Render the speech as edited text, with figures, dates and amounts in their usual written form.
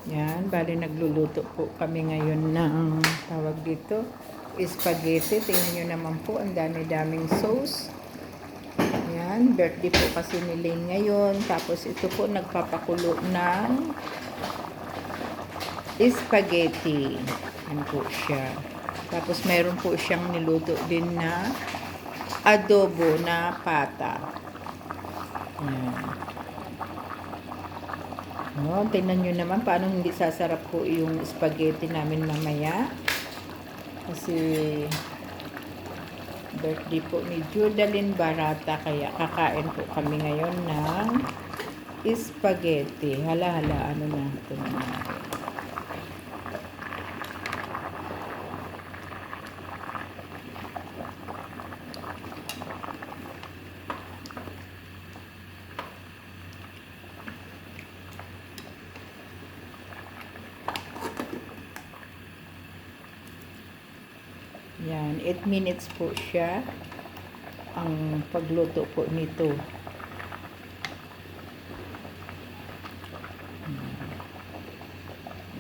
Yan, bali nagluluto po kami ngayon ng tawag dito, spaghetti. Tingnan nyo naman po, ang dami-daming sauce. Yan, birthday po kasi ni Lane ngayon. Tapos ito po, nagpapakulo ng spaghetti. Yan po siya. Tapos meron po siyang niluto din na adobo na pata. Yan. Oh, tingnan nyo naman paano hindi sasarap po yung spaghetti namin mamaya. Kasi birthday po ni Judalyn Barata, kaya kakain po kami ngayon ng spaghetti. Hala, ano na ito naman. Yan, 8 minutes po siya ang pagluto po nito.